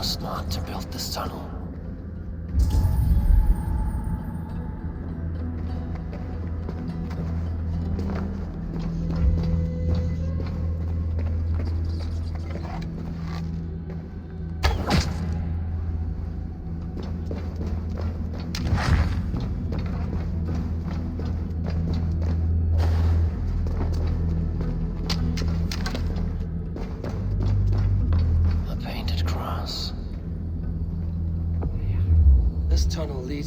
was smart to build this tunnel.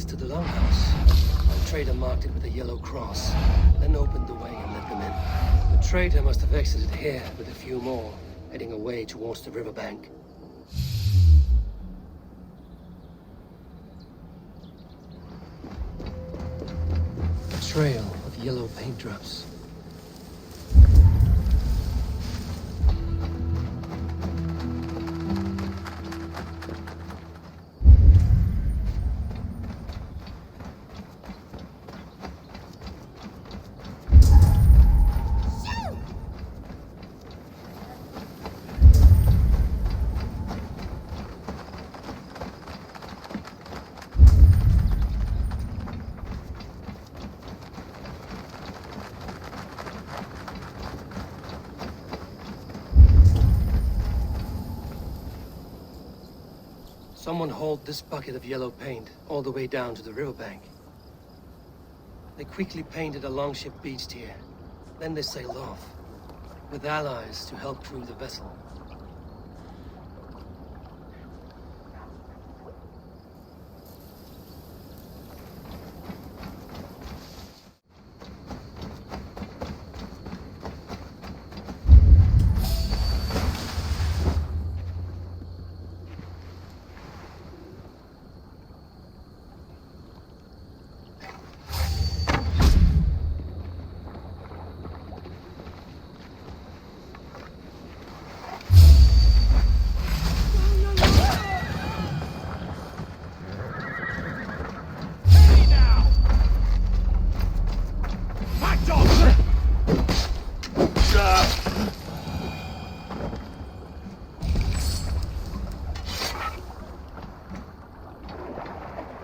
To the longhouse. The traitor marked it with a yellow cross, then opened the way and let them in. The traitor must have exited here with a few more, heading away towards the riverbank. A trail of yellow paint drops. Someone hauled this bucket of yellow paint all the way down to the riverbank. They quickly painted a longship beached here. Then they sailed off, with allies to help crew the vessel.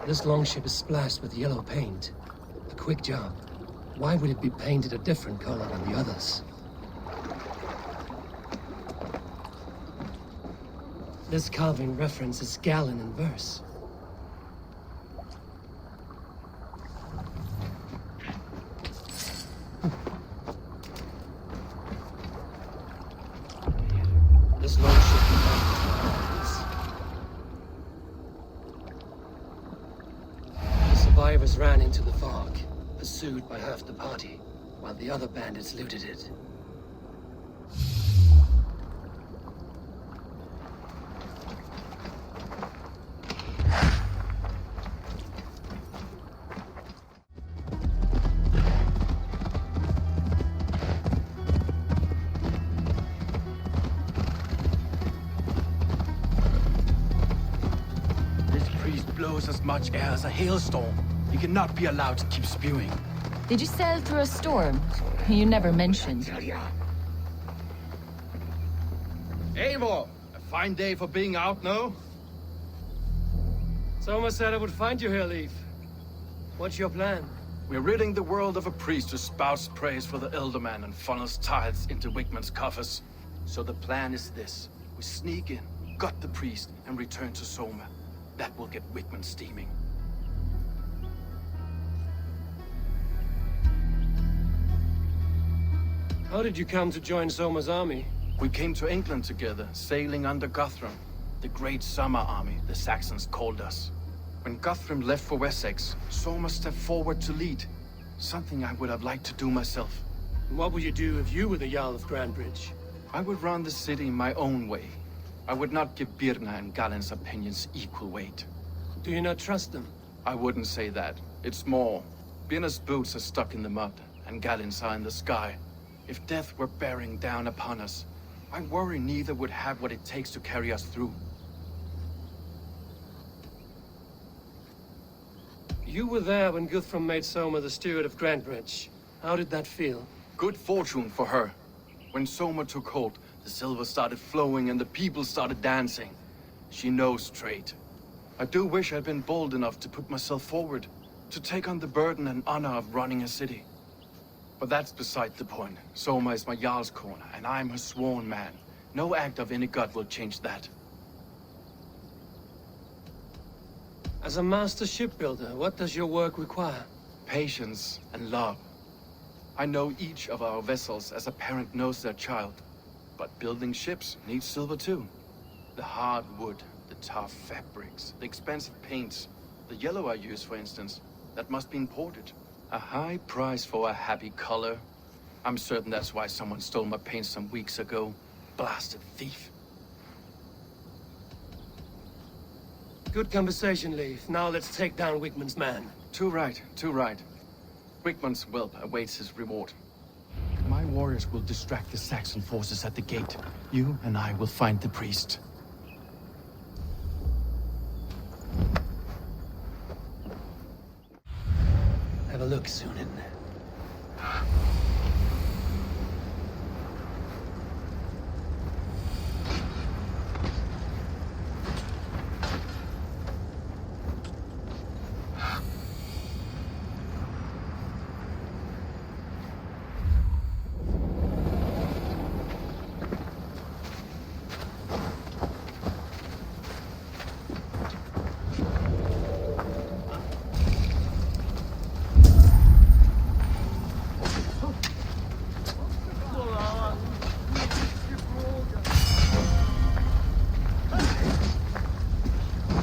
This longship is splashed with yellow paint. A quick job. Why would it be painted a different color than the others? This carving references Galinn in verse. This longship survivors ran into the fog, pursued by half the party, while the other bandits looted it. This priest blows as much air as a hailstorm. He cannot be allowed to keep spewing. Did you sail through a storm? You never mentioned. Eivor! A fine day for being out, no? Soma said I would find you here, Leaf. What's your plan? We're ridding the world of a priest who spouts praise for the Elderman and funnels tithes into Wigmund's coffers. So the plan is this. We sneak in, gut the priest, and return to Soma. That will get Wigmund steaming. How did you come to join Soma's army? We came to England together, sailing under Guthrum. The great summer army, the Saxons called us. When Guthrum left for Wessex, Soma stepped forward to lead. Something I would have liked to do myself. What would you do if you were the Jarl of Grandbridge? I would run the city my own way. I would not give Birna and Galinn's opinions equal weight. Do you not trust them? I wouldn't say that. It's more. Birna's boots are stuck in the mud, and Gallinn's are in the sky. If death were bearing down upon us, I worry neither would have what it takes to carry us through. You were there when Guthrum made Soma the steward of Grandbridge. How did that feel? Good fortune for her. When Soma took hold, the silver started flowing and the people started dancing. She knows trade. I do wish I'd been bold enough to put myself forward, to take on the burden and honor of running a city. But that's beside the point. Soma is my Jarl's corner, and I'm her sworn man. No act of any god will change that. As a master shipbuilder, what does your work require? Patience and love. I know each of our vessels as a parent knows their child. But building ships needs silver too. The hard wood, the tough fabrics, the expensive paints. The yellow I use, for instance, that must be imported. A high price for a happy color. I'm certain that's why someone stole my paint some weeks ago. Blasted thief. Good conversation, Leif. Now let's take down Wigmund's man. Too right, too right. Wigmund's whelp awaits his reward. My warriors will distract the Saxon forces at the gate. You and I will find the priest. Have a look, Sunan.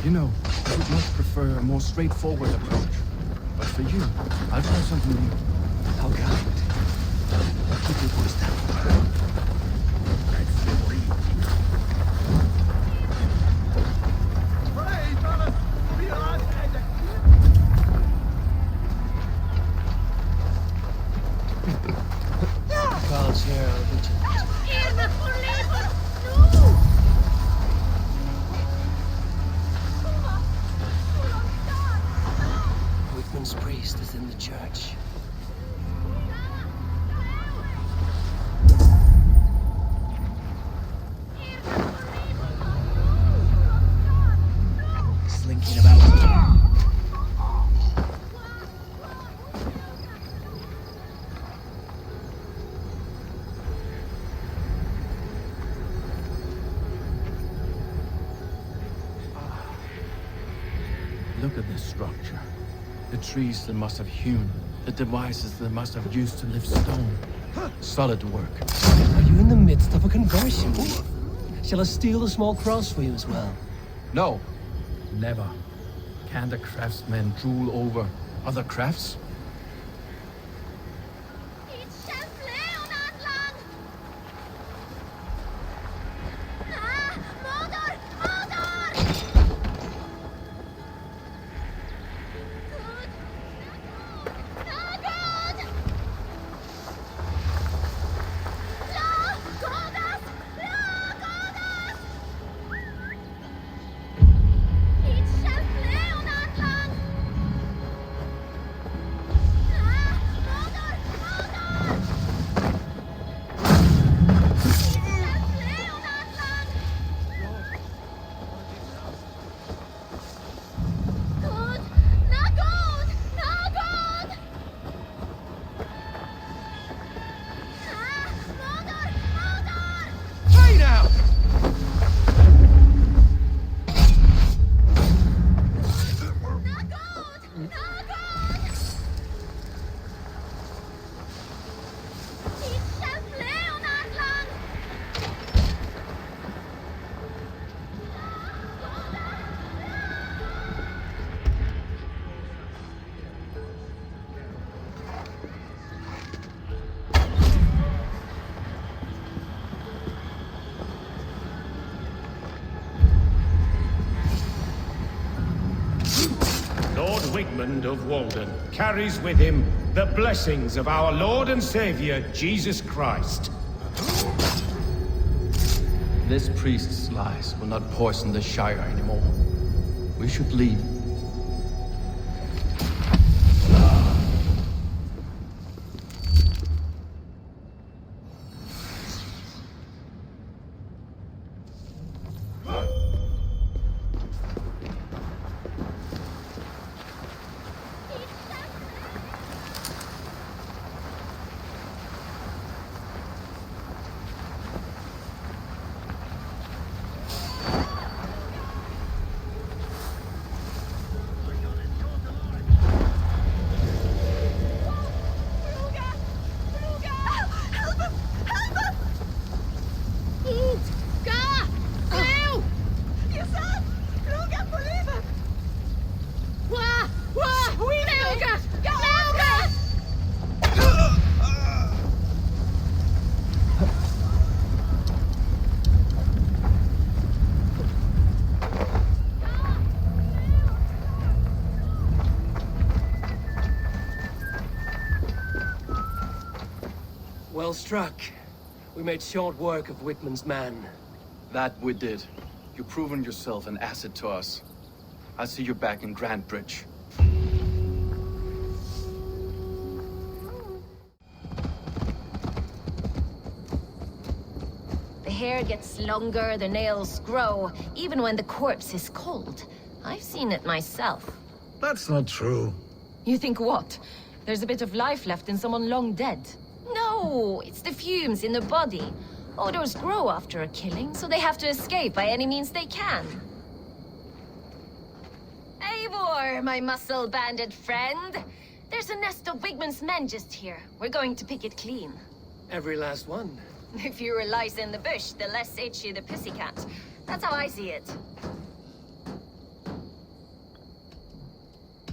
You know, I would much prefer a more straightforward approach. But for you, I'll try something new. How kind. Keep your voice down. Carl's here, I'll be Wigmund's priest is in the church. Slinking about. Look at this structure. The trees they must have hewn. The devices they must have used to lift stone. Solid work. Are you in the midst of a conversion? Shall I steal a small cross for you as well? No. Never. Can the craftsmen drool over other crafts? Wigmund of Walden carries with him the blessings of our Lord and Savior, Jesus Christ. This priest's lies will not poison the Shire anymore. We should leave. Well struck. We made short work of Wigmund's man. That we did. You've proven yourself an asset to us. I'll see you back in Grantbridge. The hair gets longer, the nails grow, even when the corpse is cold. I've seen it myself. That's not true. You think what? There's a bit of life left in someone long dead? No, it's the fumes in the body. Odors grow after a killing, so they have to escape by any means they can. Eivor, my muscle-banded friend. There's a nest of Wigmund's men just here. We're going to pick it clean. Every last one. The fewer lice in the bush, the less itchy the pussycat. That's how I see it.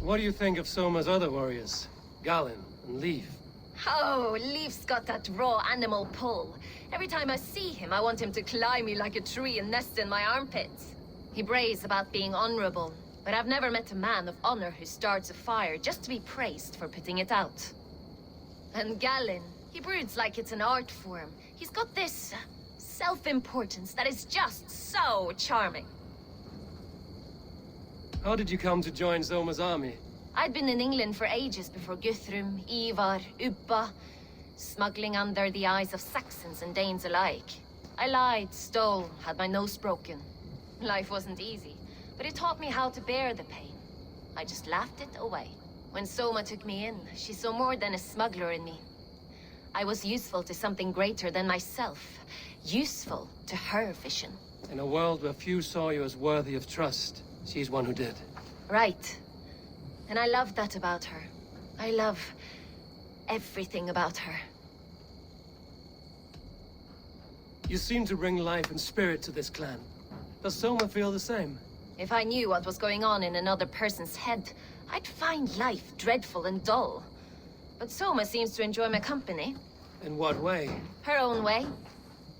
What do you think of Soma's other warriors? Galinn and Leaf? Oh, Leaf's got that raw animal pull. Every time I see him, I want him to climb me like a tree and nest in my armpits. He brays about being honorable, but I've never met a man of honor who starts a fire just to be praised for putting it out. And Galinn, he broods like it's an art form. He's got this self-importance that is just so charming. How did you come to join Soma's army? I'd been in England for ages before Guthrum, Ivar, Ubba, smuggling under the eyes of Saxons and Danes alike. I lied, stole, had my nose broken. Life wasn't easy, but it taught me how to bear the pain. I just laughed it away. When Soma took me in, she saw more than a smuggler in me. I was useful to something greater than myself. Useful to her vision. In a world where few saw you as worthy of trust, she's one who did. Right. And I love that about her. I love everything about her. You seem to bring life and spirit to this clan. Does Soma feel the same? If I knew what was going on in another person's head, I'd find life dreadful and dull. But Soma seems to enjoy my company. In what way? Her own way.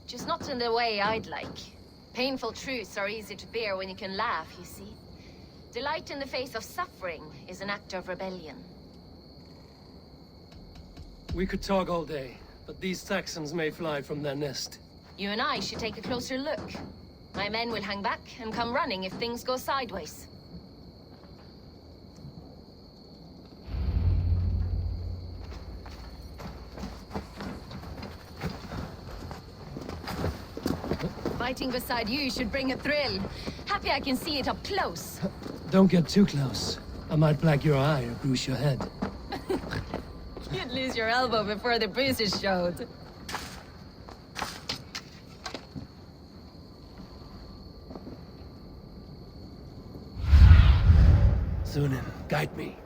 Just not in the way I'd like. Painful truths are easy to bear when you can laugh, you see. Delight in the face of suffering is an act of rebellion. We could talk all day, but these Saxons may fly from their nest. You and I should take a closer look. My men will hang back and come running if things go sideways. Fighting beside you should bring a thrill. Happy I can see it up close. Don't get too close. I might black your eye or bruise your head. You'd lose your elbow before the bruises showed. Sunan, guide me.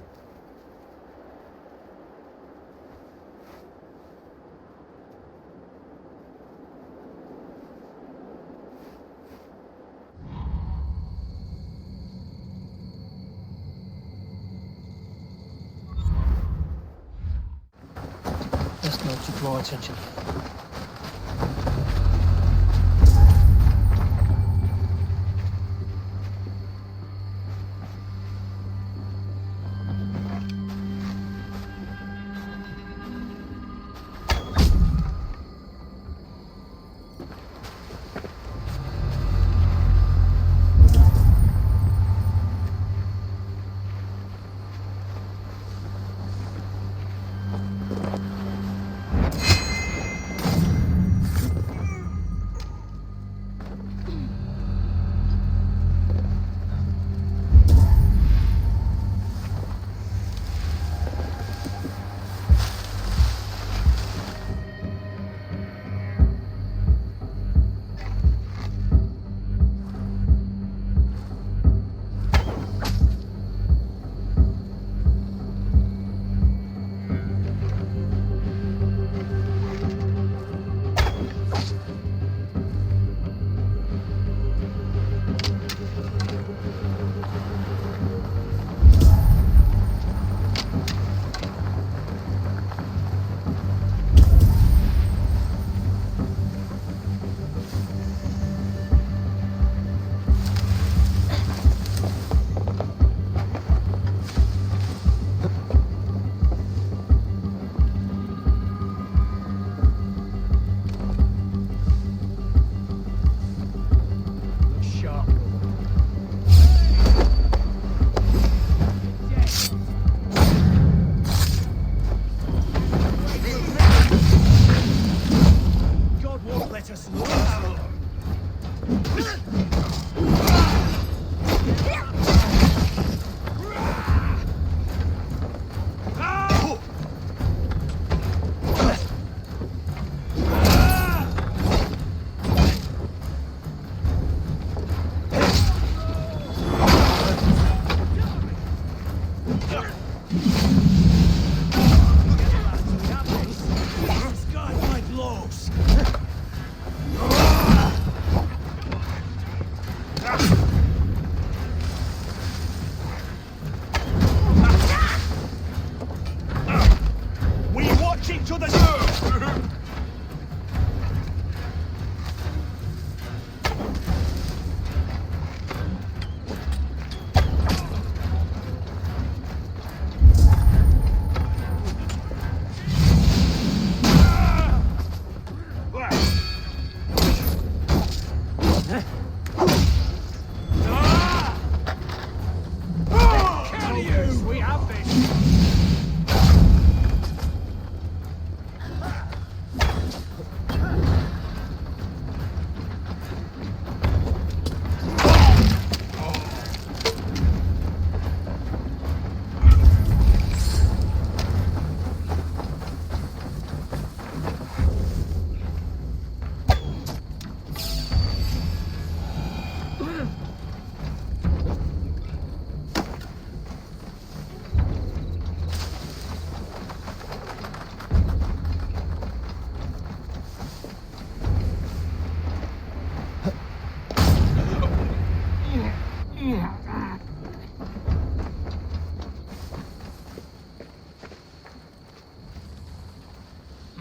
Best not to draw attention.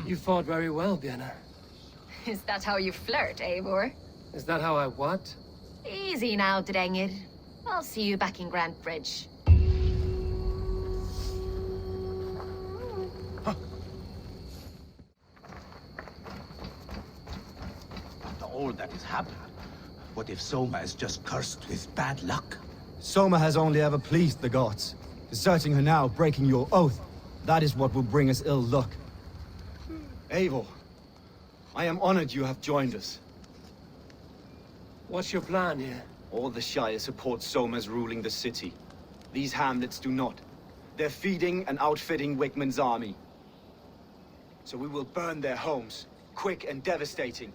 You fought very well, Birna. Is that how you flirt, Eivor? Is that how I what? Easy now, Drengir. I'll see you back in Grand Bridge. After all that has happened, what if Soma is just cursed with bad luck? Soma has only ever pleased the gods. Deserting her now, breaking your oath, that is what will bring us ill luck. Eivor, I am honored you have joined us. What's your plan here? All the Shire support Soma's ruling the city. These hamlets do not. They're feeding and outfitting Wigmund's army. So we will burn their homes, quick and devastating,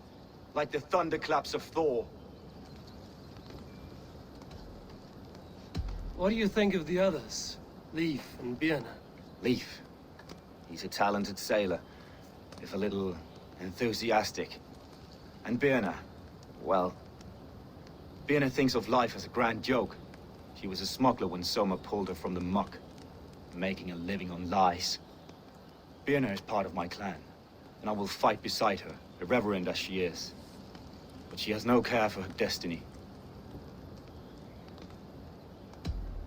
like the thunderclaps of Thor. What do you think of the others? Leif and Birna? Leif. He's a talented sailor, if a little enthusiastic. And Birna, well, Birna thinks of life as a grand joke. She was a smuggler when Soma pulled her from the muck, making a living on lies. Birna is part of my clan, and I will fight beside her, irreverent as she is. But she has no care for her destiny.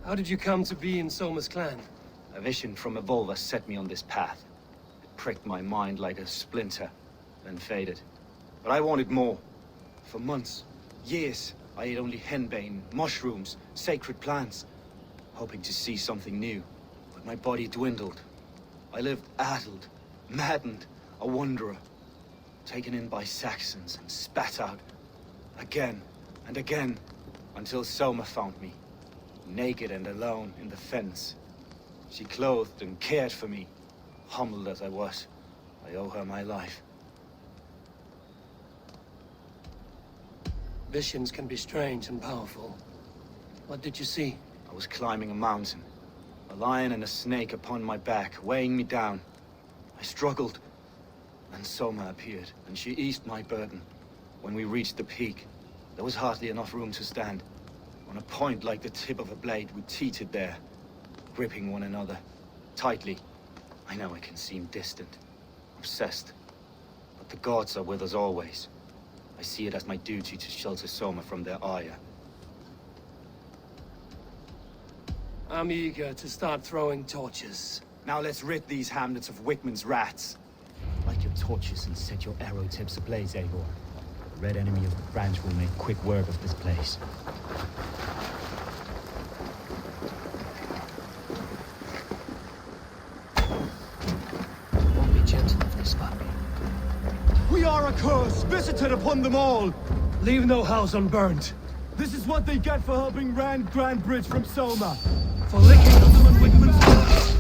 How did you come to be in Soma's clan? A vision from Evolva set me on this path. It pricked my mind like a splinter, then faded. But I wanted more. For months, years, I ate only henbane, mushrooms, sacred plants, hoping to see something new. But my body dwindled. I lived addled, maddened, a wanderer, taken in by Saxons and spat out, again and again, until Soma found me, naked and alone in the fens. She clothed and cared for me, humbled as I was. I owe her my life. Visions can be strange and powerful. What did you see? I was climbing a mountain, a lion and a snake upon my back, weighing me down. I struggled, and Soma appeared, and she eased my burden. When we reached the peak, there was hardly enough room to stand. On a point like the tip of a blade, we teetered there, gripping one another, tightly. I know it can seem distant, obsessed, but the gods are with us always. I see it as my duty to shelter Soma from their ire. I'm eager to start throwing torches. Now let's rid these hamlets of Wigmund's rats. Light your torches and set your arrow tips ablaze, Eivor. The red enemy of the branch will make quick work of this place. Won't be gentle with this puppy. We are a curse visited upon them all! Leave no house unburned. This is what they get for helping Rand Grand Bridge from Soma. For licking Alderman Wigmund's wounds.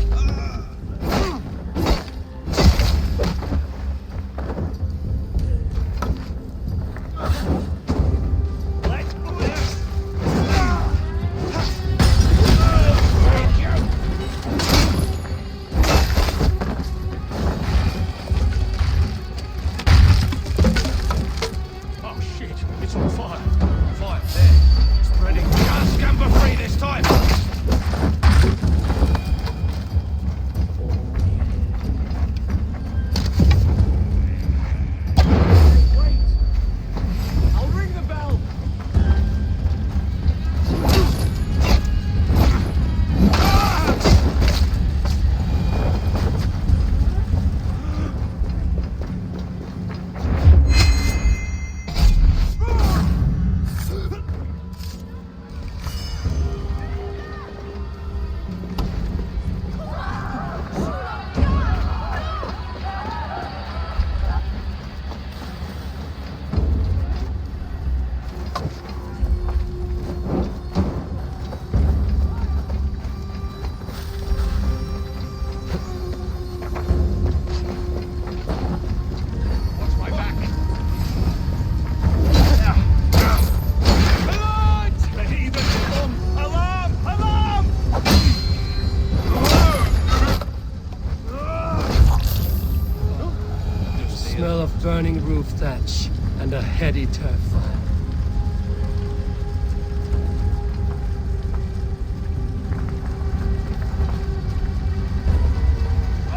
Burning roof thatch and a heady turf fire.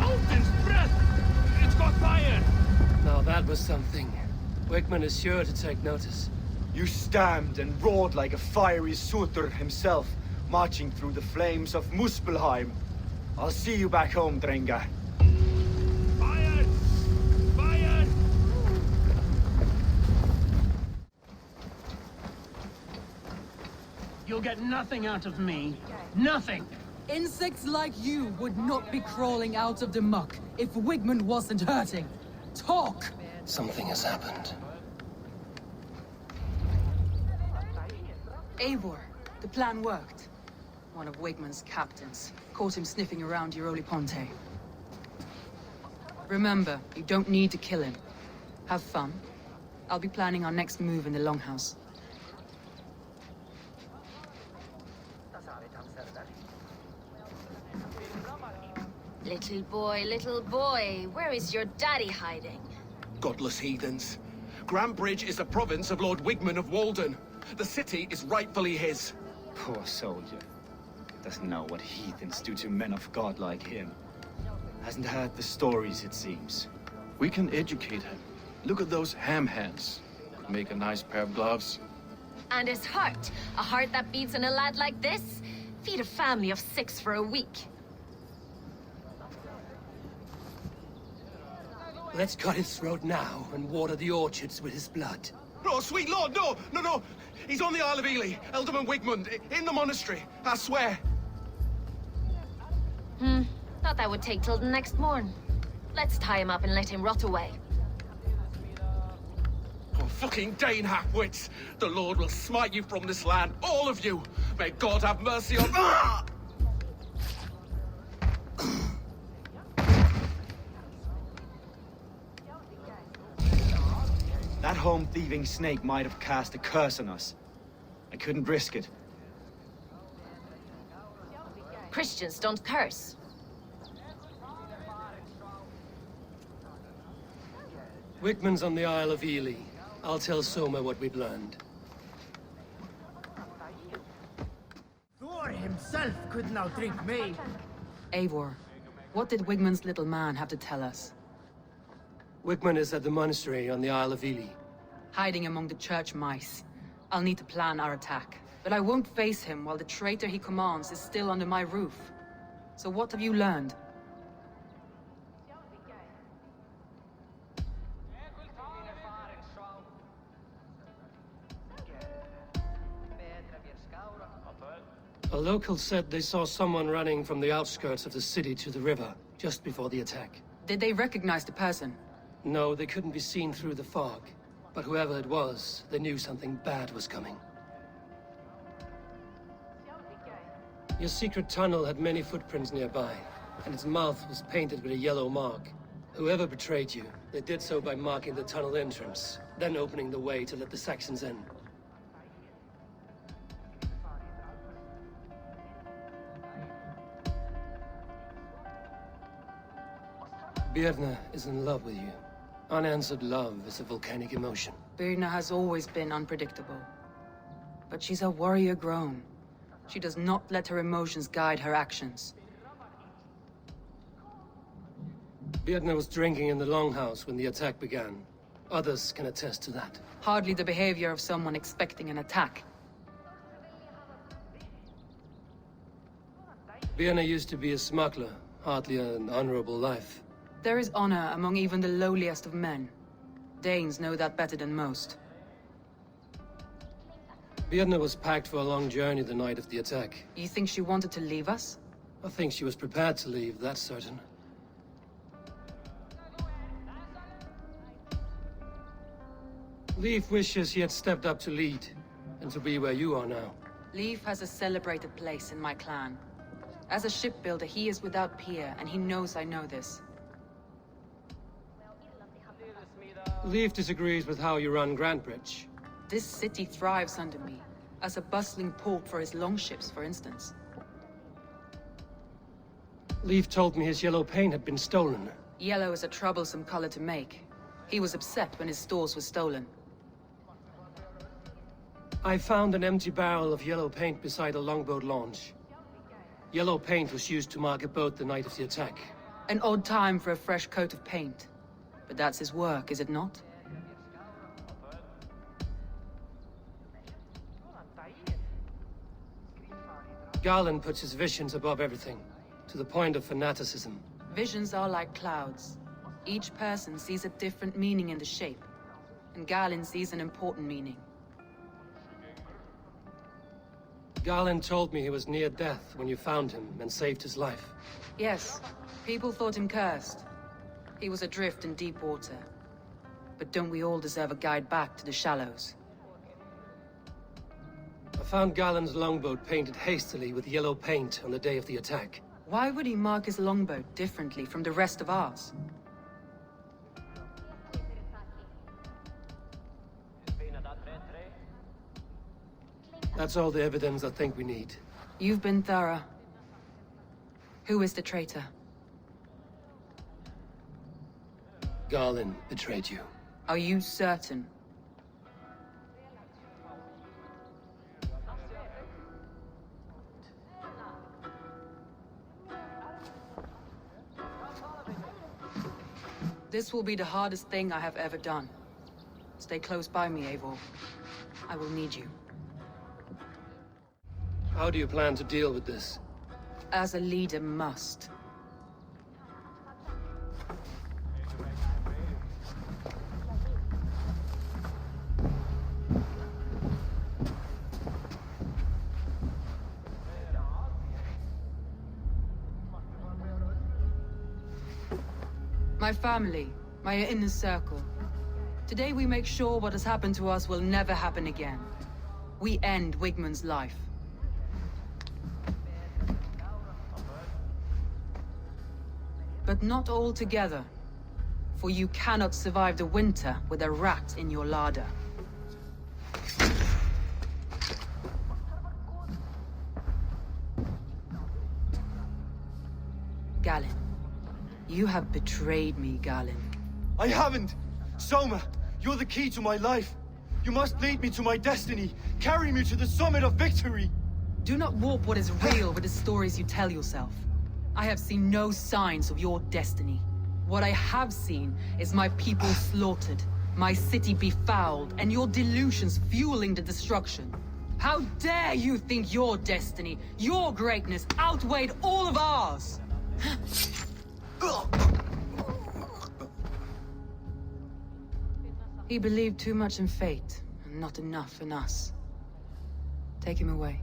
Odin's breath! It's got fire! Now that was something. Wigmund is sure to take notice. You stamped and roared like a fiery Surtur himself, marching through the flames of Muspelheim. I'll see you back home, Drenga. Fire! Fire! You'll get nothing out of me. Nothing! Insects like you would not be crawling out of the muck if Wigmund wasn't hurting. Talk! Something has happened. Eivor, the plan worked. One of Wigmund's captains caught him sniffing around Euroli Ponte. Remember, you don't need to kill him. Have fun. I'll be planning our next move in the Longhouse. Little boy, where is your daddy hiding? Godless heathens. Grambridge is a province of Lord Wigmund of Walden. The city is rightfully his. Poor soldier. Doesn't know what heathens do to men of God like him. Hasn't heard the stories, it seems. We can educate him. Look at those ham hands. Could make a nice pair of gloves. And his heart, a heart that beats in a lad like this? Feed a family of 6 for a week. Let's cut his throat now and water the orchards with his blood. No, sweet lord, no! He's on the Isle of Ely, Alderman Wigmund, in the monastery, I swear. Thought that would take till the next morn. Let's tie him up and let him rot away. Oh, fucking Dane half-wits! The Lord will smite you from this land, all of you! May God have mercy on... Ah! That home-thieving snake might have cast a curse on us. I couldn't risk it. Christians don't curse. Wigmund's on the Isle of Ely. I'll tell Soma what we've learned. Thor himself couldn't outdrink me. Eivor, what did Wigmund's little man have to tell us? Wigmund is at the monastery on the Isle of Ely. Hiding among the church mice. I'll need to plan our attack. But I won't face him while the traitor he commands is still under my roof. So what have you learned? A local said they saw someone running from the outskirts of the city to the river, just before the attack. Did they recognize the person? No, they couldn't be seen through the fog. But whoever it was, they knew something bad was coming. Your secret tunnel had many footprints nearby, and its mouth was painted with a yellow mark. Whoever betrayed you, they did so by marking the tunnel entrance, then opening the way to let the Saxons in. Birna is in love with you. Unanswered love is a volcanic emotion. Birna has always been unpredictable. But she's a warrior grown. She does not let her emotions guide her actions. Birna was drinking in the Longhouse when the attack began. Others can attest to that. Hardly the behavior of someone expecting an attack. Birna used to be a smuggler, hardly an honorable life. There is honor among even the lowliest of men. Danes know that better than most. Birna was packed for a long journey the night of the attack. You think she wanted to leave us? I think she was prepared to leave, that's certain. Leif wishes he had stepped up to lead, and to be where you are now. Leif has a celebrated place in my clan. As a shipbuilder, he is without peer, and he knows I know this. Leif disagrees with how you run Grantbridge. This city thrives under me, as a bustling port for his longships, for instance. Leif told me his yellow paint had been stolen. Yellow is a troublesome color to make. He was upset when his stores were stolen. I found an empty barrel of yellow paint beside a longboat launch. Yellow paint was used to mark a boat the night of the attack. An odd time for a fresh coat of paint. But that's his work, is it not? Galinn puts his visions above everything, to the point of fanaticism. Visions are like clouds. Each person sees a different meaning in the shape, and Galinn sees an important meaning. Galinn told me he was near death when you found him and saved his life. Yes, people thought him cursed. He was adrift in deep water. But don't we all deserve a guide back to the shallows? I found Gallinn's longboat painted hastily with yellow paint on the day of the attack. Why would he mark his longboat differently from the rest of ours? That's all the evidence I think we need. You've been thorough. Who is the traitor? Galinn betrayed you. Are you certain? This will be the hardest thing I have ever done. Stay close by me, Eivor. I will need you. How do you plan to deal with this? As a leader must. My family, my inner circle. Today we make sure what has happened to us will never happen again. We end Wigmund's life. But not all together. For you cannot survive the winter with a rat in your larder. Galinn. You have betrayed me, Galinn. I haven't! Soma, you're the key to my life. You must lead me to my destiny. Carry me to the summit of victory. Do not warp what is real with the stories you tell yourself. I have seen no signs of your destiny. What I have seen is my people slaughtered, my city befouled, and your delusions fueling the destruction. How dare you think your destiny, your greatness, outweighed all of ours? He believed too much in fate, and not enough in us. Take him away.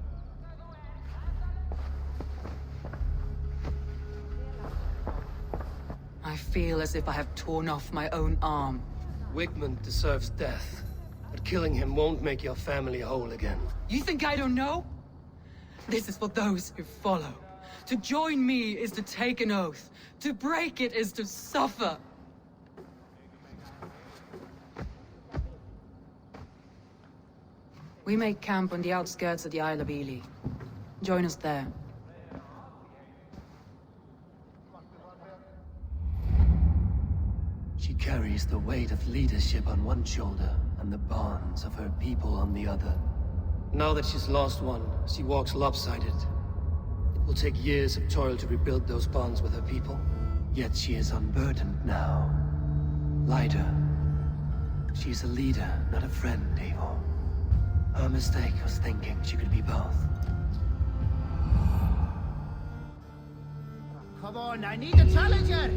I feel as if I have torn off my own arm. Wigmund deserves death, but killing him won't make your family whole again. You think I don't know? This is for those who follow. To join me is to take an oath. To break it is to suffer. We make camp on the outskirts of the Isle of Ely. Join us there. She carries the weight of leadership on one shoulder and the bonds of her people on the other. Now that she's lost one, she walks lopsided. It will take years of toil to rebuild those bonds with her people. Yet she is unburdened now. Lighter. She's a leader, not a friend, Eivor. Her mistake was thinking she could be both. Come on, I need a challenger!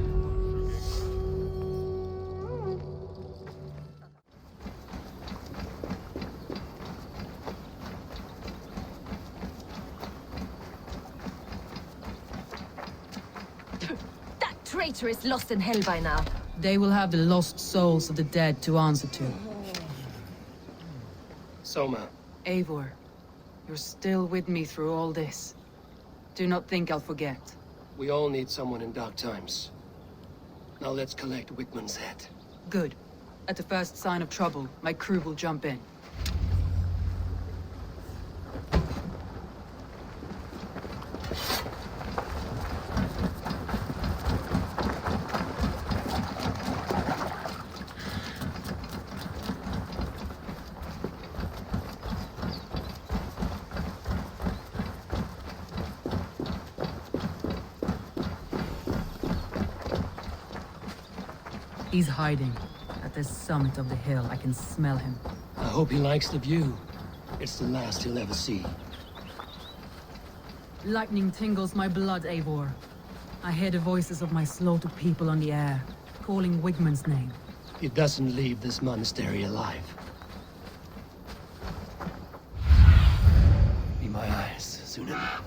That traitor is lost in hell by now. They will have the lost souls of the dead to answer to. Soma. Eivor, you're still with me through all this. Do not think I'll forget. We all need someone in dark times. Now let's collect Wigmund's head. Good. At the first sign of trouble, my crew will jump in. He's hiding. At the summit of the hill, I can smell him. I hope he likes the view. It's the last he'll ever see. Lightning tingles my blood, Eivor. I hear the voices of my slaughtered people on the air, calling Wigmund's name. He doesn't leave this monastery alive. Be my eyes soon enough.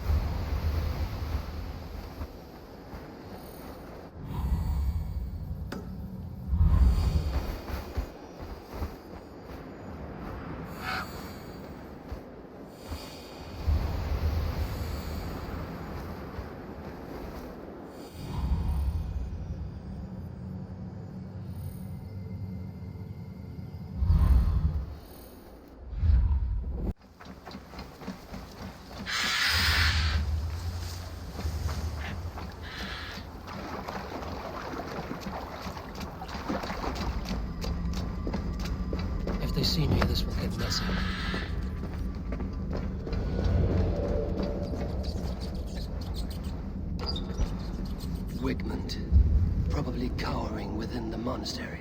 If they see me, this will get messy. Wigmund, probably cowering within the monastery.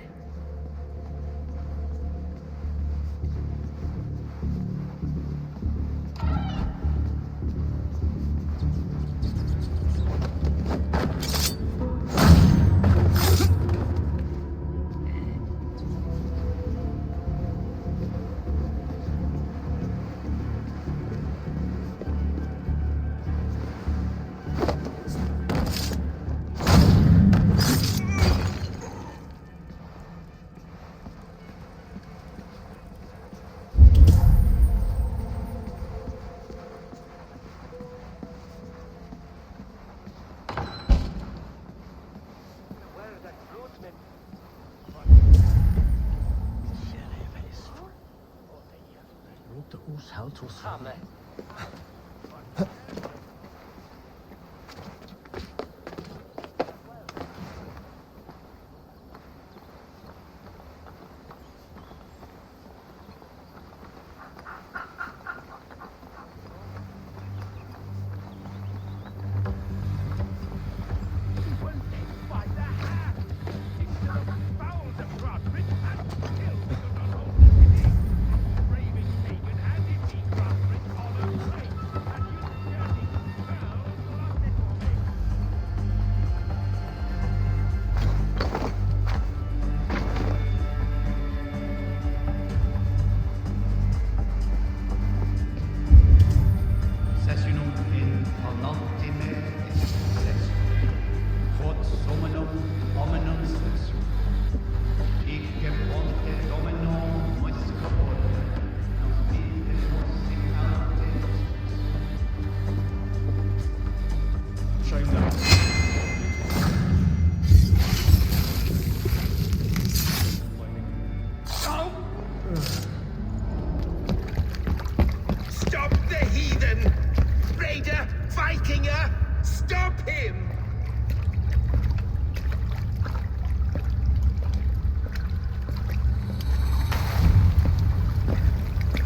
Stop him!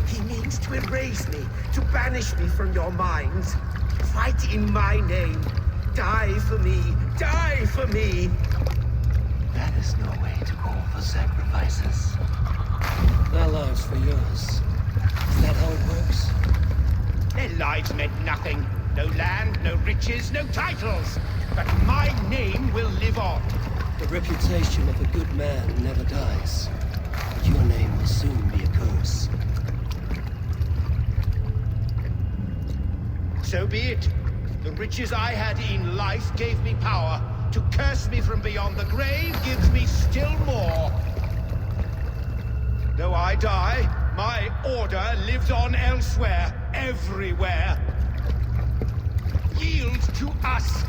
He means to erase me, to banish me from your minds. Fight in my name. Die for me. Die for me. That is no way to call for sacrifices. Their lives for yours. Is that how it works? Their lives meant nothing. No land, no riches, no titles. But my name will live on. The reputation of a good man never dies. But your name will soon be a curse. So be it. The riches I had in life gave me power. To curse me from beyond the grave gives me still more. Though I die, my order lives on elsewhere, everywhere. Yield to us.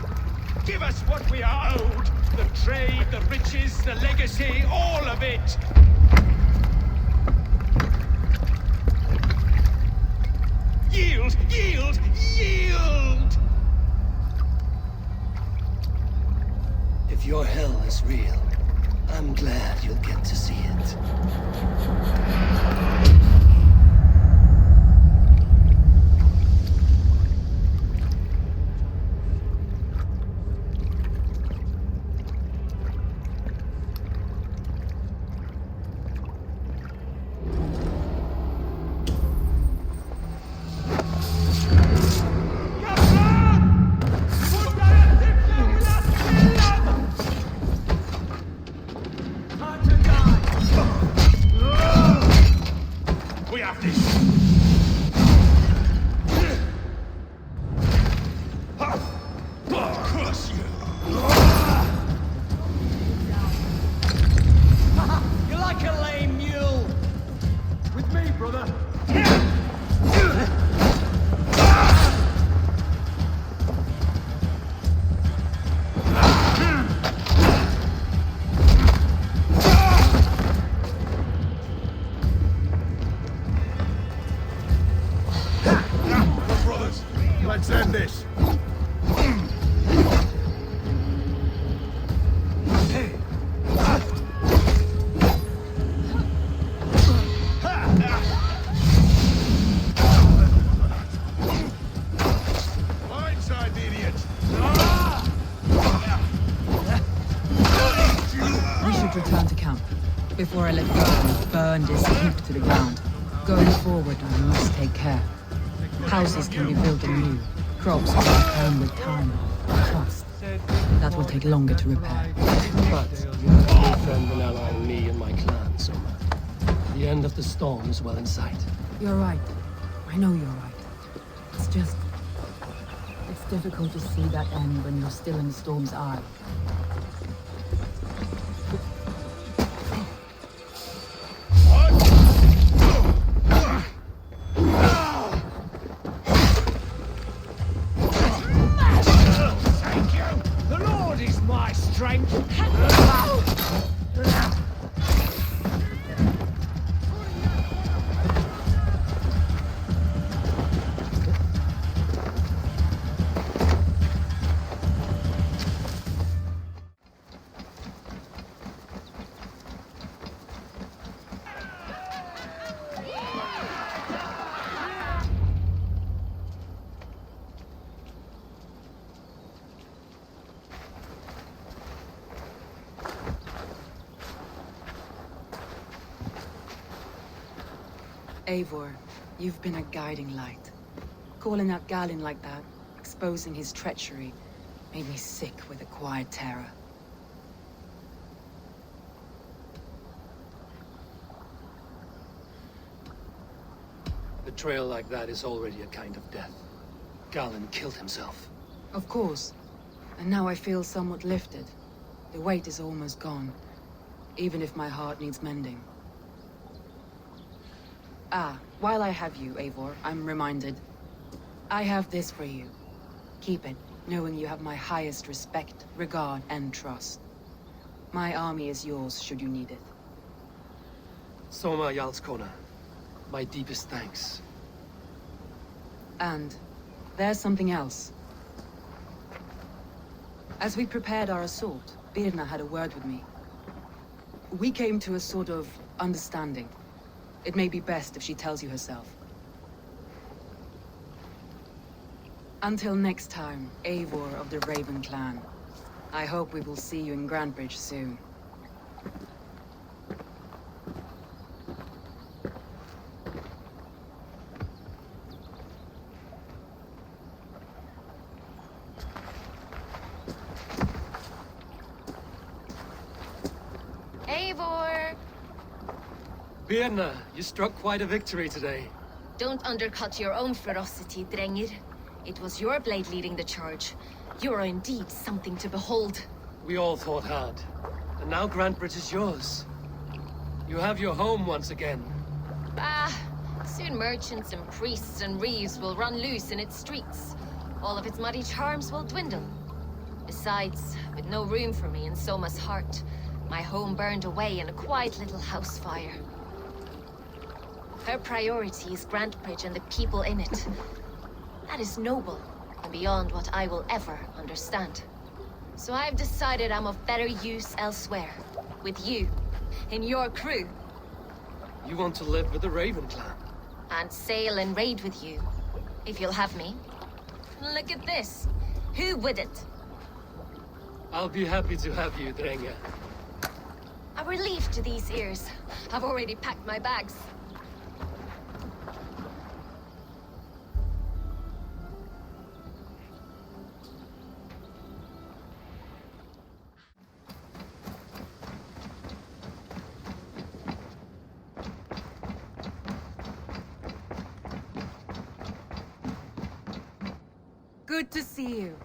Give us what we are owed. The trade, the riches, the legacy, all of it. Yield, yield, yield! If your hell is real, I'm glad you'll get to see it. We have this. Curse you. You're like a lame mule. With me, brother. Brothers, let's end this. Blindside the idiot. We should return to camp before I let Galinn burn this heap to the ground. Going forward, I must take care. Houses can be built anew. Crops will return with time. Trust. That will take longer to repair. But you have a good friend and ally in me and my clan, Soma. The end of the storm is well in sight. You're right. I know you're right. It's just... it's difficult to see that end when you're still in the storm's eye. Thank you. The Lord is my strength. Eivor, you've been a guiding light. Calling out Galinn like that, exposing his treachery, made me sick with a quiet terror. Betrayal like that is already a kind of death. Galinn killed himself. Of course. And now I feel somewhat lifted. The weight is almost gone, even if my heart needs mending. Ah, while I have you, Eivor, I'm reminded. I have this for you. Keep it, knowing you have my highest respect, regard, and trust. My army is yours, should you need it. Soma Jarlskona, my deepest thanks. And there's something else. As we prepared our assault, Birna had a word with me. We came to a sort of understanding. It may be best if she tells you herself. Until next time, Eivor of the Raven clan. I hope we will see you in Grandbridge soon. Eivor! Birna, you struck quite a victory today. Don't undercut your own ferocity, Drengir. It was your blade leading the charge. You are indeed something to behold. We all fought hard. And now Grantbridge is yours. You have your home once again. Soon merchants and priests and reeves will run loose in its streets. All of its muddy charms will dwindle. Besides, with no room for me in Soma's heart, my home burned away in a quiet little house fire. Her priority is Grantbridge and the people in it. That is noble, and beyond what I will ever understand. So I've decided I'm of better use elsewhere. With you, in your crew. You want to live with the Raven clan? And sail and raid with you, if you'll have me. Look at this. Who wouldn't? I'll be happy to have you, Drengir. A relief to these ears. I've already packed my bags. Good to see you.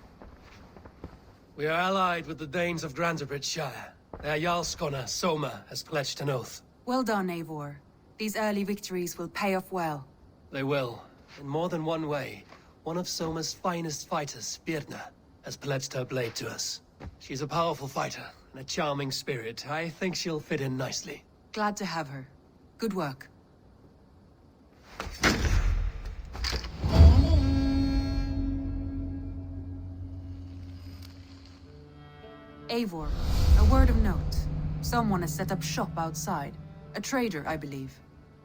We are allied with the Danes of Grantebridge Shire. Their Jarlskona, Soma, has pledged an oath. Well done, Eivor. These early victories will pay off well. They will. In more than one way. One of Soma's finest fighters, Birna, has pledged her blade to us. She's a powerful fighter and a charming spirit. I think she'll fit in nicely. Glad to have her. Good work. Eivor, a word of note. Someone has set up shop outside. A trader, I believe.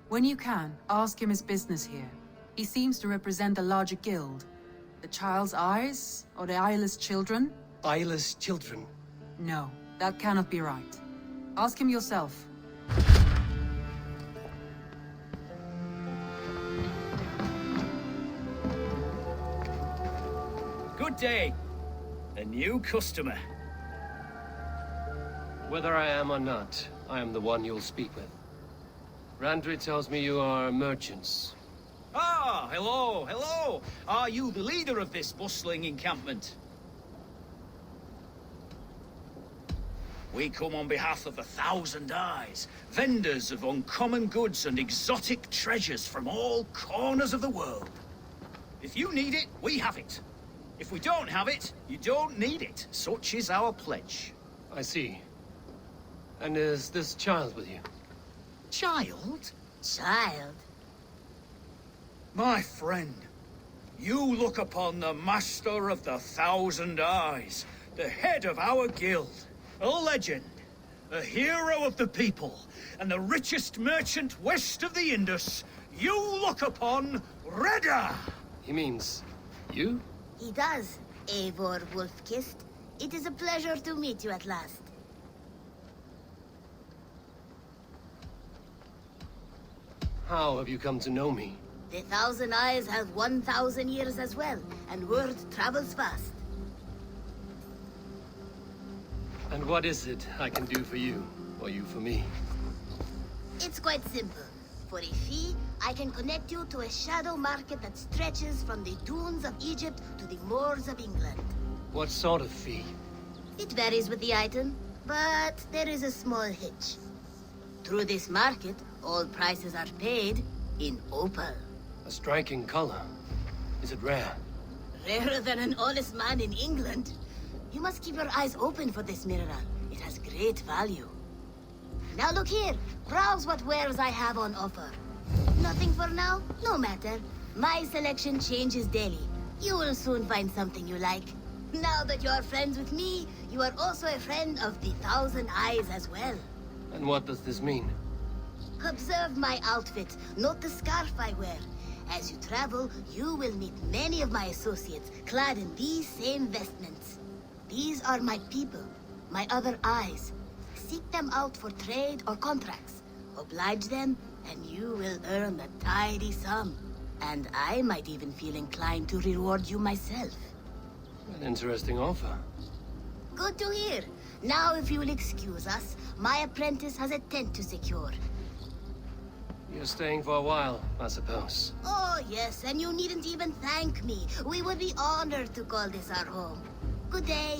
When you can, ask him his business here. He seems to represent a larger guild. The Child's Eyes? Or the Eyeless Children? Eyeless children? No, that cannot be right. Ask him yourself. Good day. A new customer. Whether I am or not, I am the one you'll speak with. Randri tells me you are merchants. Ah, hello, hello. Are you the leader of this bustling encampment? We come on behalf of the Thousand Eyes, vendors of uncommon goods and exotic treasures from all corners of the world. If you need it, we have it. If we don't have it, you don't need it. Such is our pledge. I see. And is this child with you? Child? Child? My friend, you look upon the master of the Thousand Eyes, the head of our guild, a legend, a hero of the people, and the richest merchant west of the Indus. You look upon Reda! He means you? He does, Eivor Wolf-Kissed. It is a pleasure to meet you at last. How have you come to know me? The Thousand Eyes have 1,000 years as well, and word travels fast. And what is it I can do for you, or you for me? It's quite simple. For a fee, I can connect you to a shadow market that stretches from the dunes of Egypt to the moors of England. What sort of fee? It varies with the item, but there is a small hitch. Through this market, all prices are paid in opal. A striking color. Is it rare? Rarer than an honest man in England. You must keep your eyes open for this mineral. It has great value. Now look here. Browse what wares I have on offer. Nothing for now? No matter. My selection changes daily. You will soon find something you like. Now that you're friends with me, you are also a friend of the Thousand Eyes as well. And what does this mean? Observe my outfit, note the scarf I wear. As you travel, you will meet many of my associates clad in these same vestments. These are my people, my other eyes. Seek them out for trade or contracts. Oblige them, and you will earn a tidy sum. And I might even feel inclined to reward you myself. An interesting offer. Good to hear. Now, if you will excuse us, my apprentice has a tent to secure. You're staying for a while, I suppose. Oh, yes, and you needn't even thank me. We would be honored to call this our home. Good day.